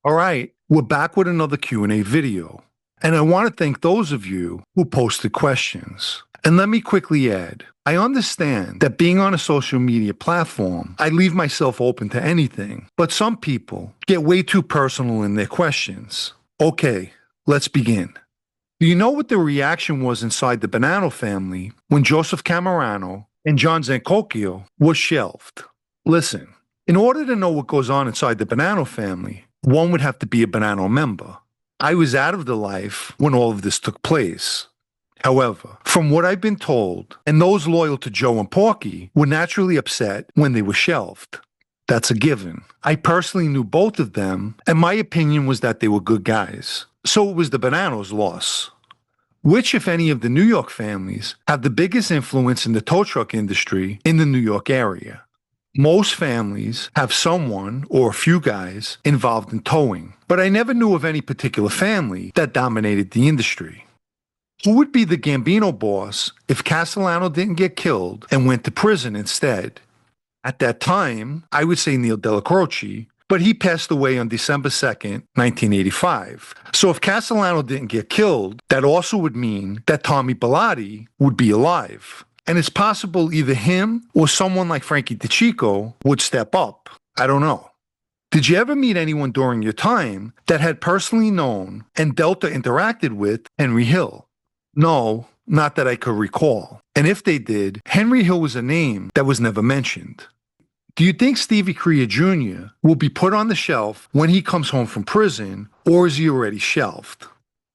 All right, we're back with another Q&A video. And I want to thank those of you who posted questions. And let me quickly add, I understand that being on a social media platform, I leave myself open to anything, but some people get way too personal in their questions. Okay, let's begin. Do you know what the reaction was inside the Banano family when Joseph Camarano and John Zancocchio was shelved? Listen, in order to know what goes on inside the Banano family, one would have to be a Banano member. I was out of the life when all of this took place. However, from what I've been told, and those loyal to Joe and Porky were naturally upset when they were shelved. That's a given. I personally knew both of them, and my opinion was that they were good guys. So it was the Bananos' loss. Which, if any, of the New York families have the biggest influence in the tow truck industry in the New York area? Most families have someone or a few guys involved in towing, but I never knew of any particular family that dominated the industry. Who would be the Gambino boss if Castellano didn't get killed and went to prison instead? At that time, I would say Neil Della Croce, but he passed away on December 2nd, 1985. So if Castellano didn't get killed, that also would mean that Tommy Bilotti would be alive. And it's possible either him or someone like Frankie DeCicco would step up. I don't know. Did you ever meet anyone during your time that had personally known and dealt or interacted with Henry Hill? No, not that I could recall. And if they did, Henry Hill was a name that was never mentioned. Do you think Stevie Crea Jr. will be put on the shelf when he comes home from prison, or is he already shelved?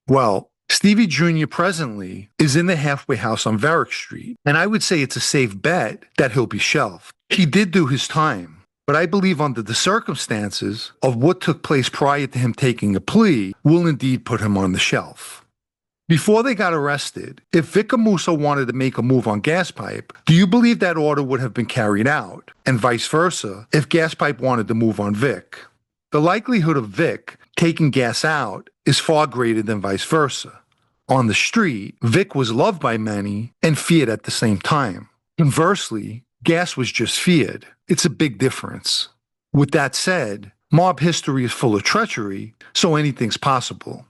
Well, Stevie Jr. presently is in the halfway house on Varick Street, and I would say it's a safe bet that he'll be shelved. He did do his time, but I believe under the circumstances of what took place prior to him taking a plea will indeed put him on the shelf. Before they got arrested, if Vic Amuso wanted to make a move on Gaspipe, do you believe that order would have been carried out, and vice versa if Gaspipe wanted to move on Vic? The likelihood of Vic taking Gas out is far greater than vice versa. On the street, Vic was loved by many and feared at the same time. Conversely, Gas was just feared. It's a big difference. With that said, mob history is full of treachery, so anything's possible.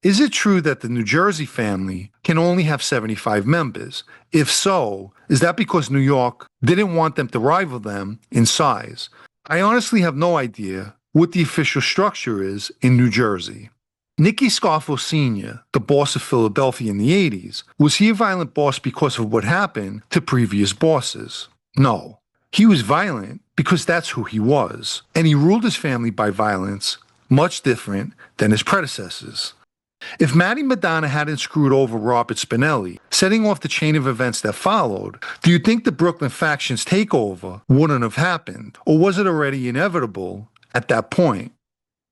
Is it true that the New Jersey family can only have 75 members? If so, is that because New York didn't want them to rival them in size? I honestly have no idea what the official structure is in New Jersey. Nicky Scarfo Sr., the boss of Philadelphia in the 80s, was he a violent boss because of what happened to previous bosses? No. He was violent because that's who he was, and he ruled his family by violence, much different than his predecessors. If Matty Madonna hadn't screwed over Robert Spinelli, setting off the chain of events that followed, do you think the Brooklyn faction's takeover wouldn't have happened, or was it already inevitable at that point?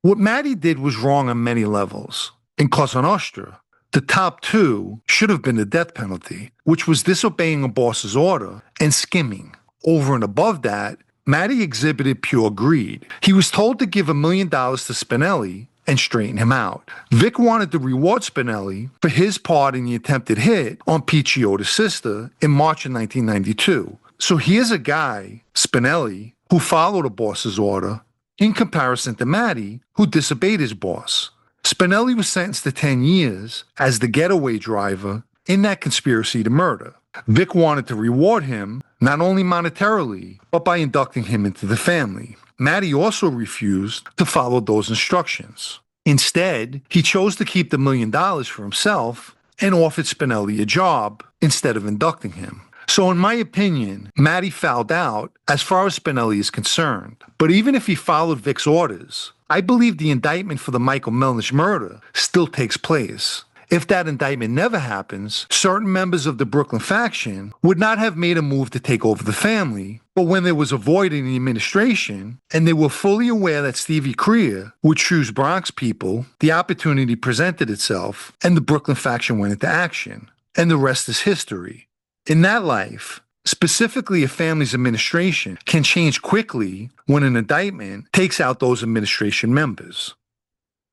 What Matty did was wrong on many levels. In Cosa Nostra, the top two should have been the death penalty, which was disobeying a boss's order and skimming. Over and above that, Matty exhibited pure greed. He was told to give $1 million to Spinelli and straighten him out. Vic wanted to reward Spinelli for his part in the attempted hit on Pete Chioda's sister in March of 1992. So here's a guy, Spinelli, who followed a boss's order, in comparison to Matty, who disobeyed his boss. Spinelli was sentenced to 10 years as the getaway driver in that conspiracy to murder. Vic wanted to reward him, not only monetarily, but by inducting him into the family. Matty also refused to follow those instructions. Instead, he chose to keep the $1 million for himself and offered Spinelli a job instead of inducting him. So in my opinion, Matty fouled out as far as Spinelli is concerned. But even if he followed Vic's orders, I believe the indictment for the Michael Melnick murder still takes place. If that indictment never happens, certain members of the Brooklyn faction would not have made a move to take over the family, but when there was a void in the administration, and they were fully aware that Stevie Crea would choose Bronx people, the opportunity presented itself, and the Brooklyn faction went into action. And the rest is history. In that life, specifically a family's administration can change quickly when an indictment takes out those administration members.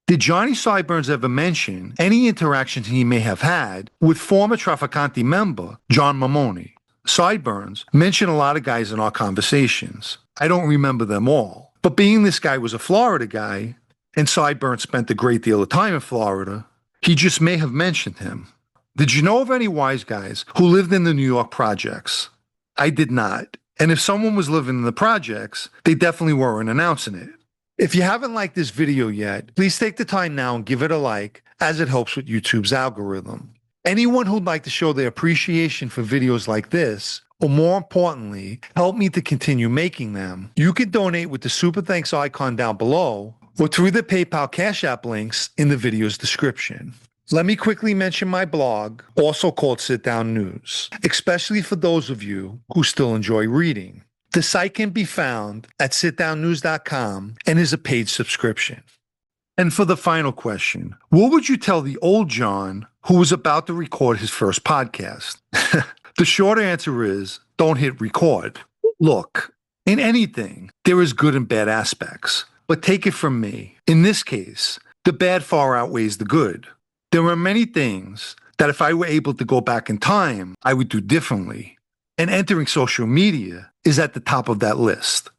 Did Johnny Sideburns ever mention any interactions he may have had with former Trafficante member John Mamoni? Sideburns mentioned a lot of guys in our conversations. I don't remember them all, but being this guy was a Florida guy, and Sideburns spent a great deal of time in Florida, he just may have mentioned him. Did you know of any wise guys who lived in the New York projects? I did not. And if someone was living in the projects, they definitely weren't announcing it. If you haven't liked this video yet, please take the time now and give it a like, as it helps with YouTube's algorithm. Anyone who'd like to show their appreciation for videos like this, or more importantly, help me to continue making them, you can donate with the Super Thanks icon down below, or through the PayPal Cash App links in the video's description. Let me quickly mention my blog, also called Sit Down News, especially for those of you who still enjoy reading. The site can be found at sitdownnews.com and is a paid subscription. And for the final question, what would you tell the old John who was about to record his first podcast? The short answer is, don't hit record. Look, in anything, there is good and bad aspects. But take it from me, in this case, the bad far outweighs the good. There are many things that if I were able to go back in time, I would do differently. And entering social media is at the top of that list.